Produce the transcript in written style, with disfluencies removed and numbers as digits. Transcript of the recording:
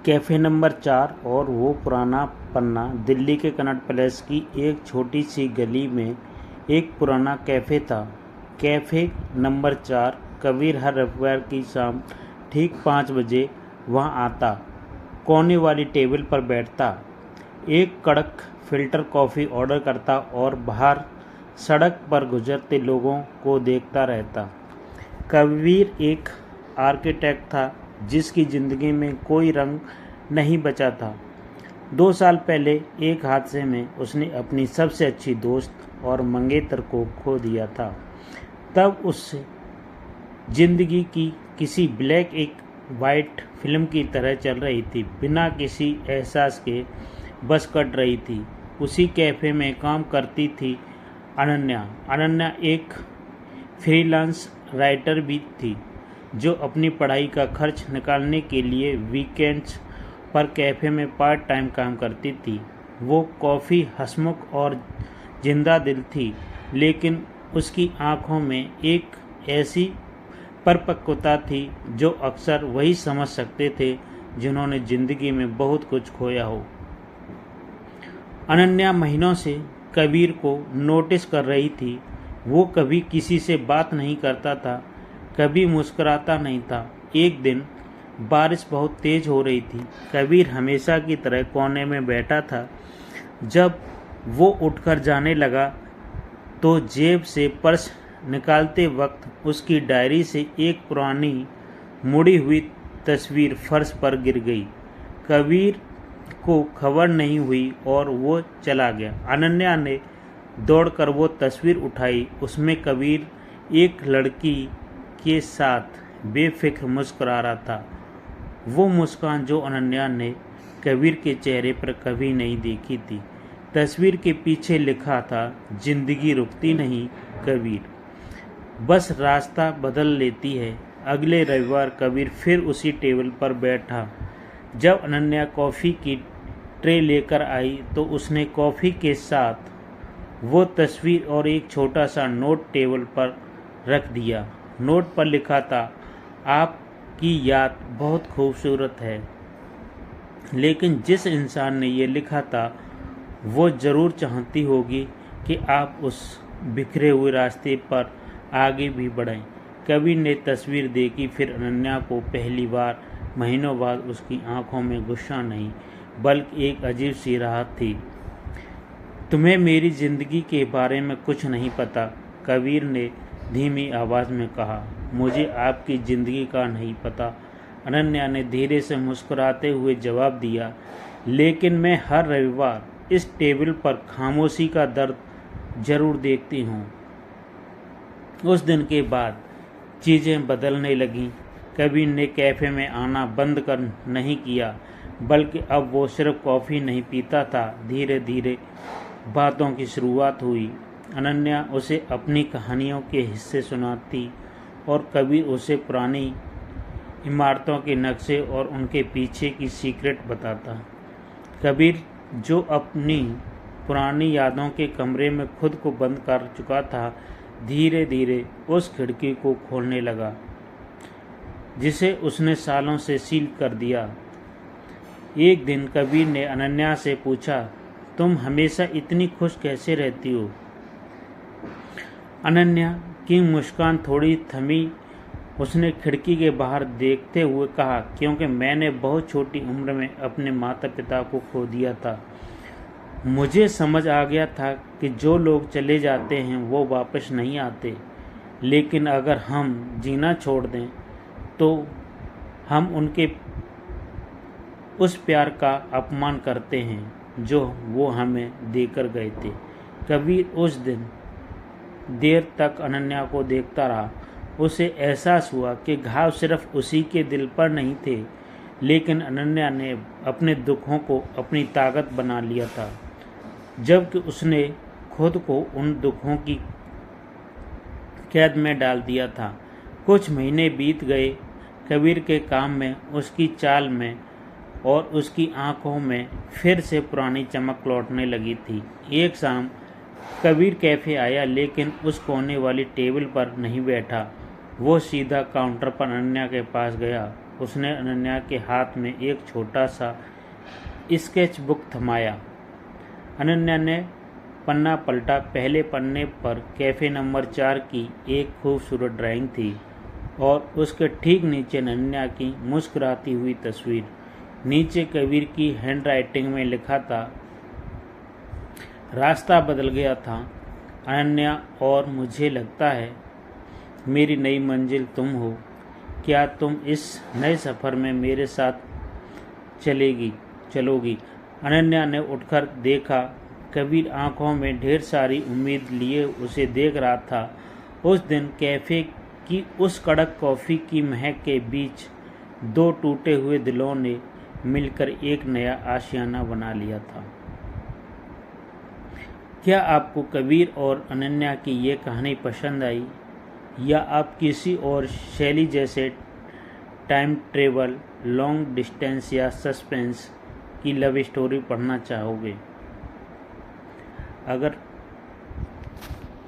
Cafe number 4 और वो पुराना पन्ना। दिल्ली के कनॉट प्लेस की एक छोटी सी गली में एक पुराना कैफ़े था। Cafe number 4। कबीर हर रविवार की शाम ठीक 5 बजे वहाँ आता, कोने वाली टेबल पर बैठता, एक कड़क फ़िल्टर कॉफ़ी ऑर्डर करता और बाहर सड़क पर गुजरते लोगों को देखता रहता। कबीर एक आर्किटेक्ट था जिसकी ज़िंदगी में कोई रंग नहीं बचा था। 2 साल पहले एक हादसे में उसने अपनी सबसे अच्छी दोस्त और मंगेतर को खो दिया था। तब उससे ज़िंदगी की किसी ब्लैक एक वाइट फिल्म की तरह चल रही थी, बिना किसी एहसास के बस कट रही थी। उसी कैफ़े में काम करती थी अनन्या। अनन्या एक फ्रीलांस राइटर भी थी जो अपनी पढ़ाई का खर्च निकालने के लिए वीकेंड्स पर कैफ़े में पार्ट टाइम काम करती थी। वो काफ़ी हंसमुख और जिंदा दिल थी, लेकिन उसकी आंखों में एक ऐसी परिपक्वता थी जो अक्सर वही समझ सकते थे जिन्होंने ज़िंदगी में बहुत कुछ खोया हो। अनन्या महीनों से कबीर को नोटिस कर रही थी। वो कभी किसी से बात नहीं करता था, कभी मुस्कुराता नहीं था। एक दिन बारिश बहुत तेज़ हो रही थी। कबीर हमेशा की तरह कोने में बैठा था। जब वो उठकर जाने लगा तो जेब से पर्स निकालते वक्त उसकी डायरी से एक पुरानी मुड़ी हुई तस्वीर फर्श पर गिर गई। कबीर को खबर नहीं हुई और वो चला गया। अनन्या ने दौड़कर वो तस्वीर उठाई। उसमें कबीर एक लड़की के साथ बेफिक्र मुस्कुरा रहा था। वो मुस्कान जो अनन्या ने कबीर के चेहरे पर कभी नहीं देखी थी। तस्वीर के पीछे लिखा था, जिंदगी रुकती नहीं कबीर, बस रास्ता बदल लेती है। अगले रविवार कबीर फिर उसी टेबल पर बैठा। जब अनन्या कॉफ़ी की ट्रे लेकर आई तो उसने कॉफ़ी के साथ वो तस्वीर और एक छोटा सा नोट टेबल पर रख दिया। नोट पर लिखा था, आपकी याद बहुत खूबसूरत है। लेकिन जिस इंसान ने ये लिखा था वो ज़रूर चाहती होगी कि आप उस बिखरे हुए रास्ते पर आगे भी बढ़ें। कबीर ने तस्वीर देखी, फिर अनन्या को पहली बार महीनों बाद उसकी आंखों में गुस्सा नहीं बल्कि एक अजीब सी राहत थी। तुम्हें मेरी ज़िंदगी के बारे में कुछ नहीं पता, कबीर ने धीमी आवाज़ में कहा। मुझे आपकी ज़िंदगी का नहीं पता, अनन्या ने धीरे से मुस्कुराते हुए जवाब दिया, लेकिन मैं हर रविवार इस टेबल पर खामोशी का दर्द जरूर देखती हूँ। उस दिन के बाद चीज़ें बदलने लगीं। कबीर ने कैफ़े में आना बंद कर नहीं किया, बल्कि अब वो सिर्फ कॉफ़ी नहीं पीता था। धीरे धीरे बातों की शुरुआत हुई। अनन्या उसे अपनी कहानियों के हिस्से सुनाती और कबीर उसे पुरानी इमारतों के नक्शे और उनके पीछे की सीक्रेट बताता। कबीर जो अपनी पुरानी यादों के कमरे में खुद को बंद कर चुका था, धीरे धीरे उस खिड़की को खोलने लगा जिसे उसने सालों से सील कर दिया। एक दिन कबीर ने अनन्या से पूछा, तुम हमेशा इतनी खुश कैसे रहती हो? अनन्या की मुस्कान थोड़ी थमी। उसने खिड़की के बाहर देखते हुए कहा, क्योंकि मैंने बहुत छोटी उम्र में अपने माता पिता को खो दिया था। मुझे समझ आ गया था कि जो लोग चले जाते हैं वो वापस नहीं आते, लेकिन अगर हम जीना छोड़ दें तो हम उनके उस प्यार का अपमान करते हैं जो वो हमें देकर गए थे। कबीर उस दिन देर तक अनन्या को देखता रहा। उसे एहसास हुआ कि घाव सिर्फ उसी के दिल पर नहीं थे, लेकिन अनन्या ने अपने दुखों को अपनी ताकत बना लिया था, जबकि उसने खुद को उन दुखों की कैद में डाल दिया था। कुछ महीने बीत गए। कबीर के काम में, उसकी चाल में और उसकी आंखों में फिर से पुरानी चमक लौटने लगी थी। एक शाम कबीर कैफ़े आया, लेकिन उस कोने वाली टेबल पर नहीं बैठा। वो सीधा काउंटर पर अनन्या के पास गया। उसने अनन्या के हाथ में एक छोटा सा स्केच बुक थमाया। अनन्या ने पन्ना पलटा। पहले पन्ने पर कैफ़े नंबर 4 की एक खूबसूरत ड्राइंग थी और उसके ठीक नीचे अनन्या की मुस्कुराती हुई तस्वीर। नीचे कबीर की हैंडराइटिंग में लिखा था, रास्ता बदल गया था अनन्या, और मुझे लगता है मेरी नई मंजिल तुम हो। क्या तुम इस नए सफ़र में मेरे साथ चलोगी? अनन्या ने उठकर देखा। कबीर आंखों में ढेर सारी उम्मीद लिए उसे देख रहा था। उस दिन कैफ़े की उस कड़क कॉफ़ी की महक के बीच दो टूटे हुए दिलों ने मिलकर एक नया आशियाना बना लिया था। क्या आपको कबीर और अनन्या की ये कहानी पसंद आई, या आप किसी और शैली जैसे टाइम ट्रेवल, लॉन्ग डिस्टेंस या सस्पेंस की लव स्टोरी पढ़ना चाहोगे? अगर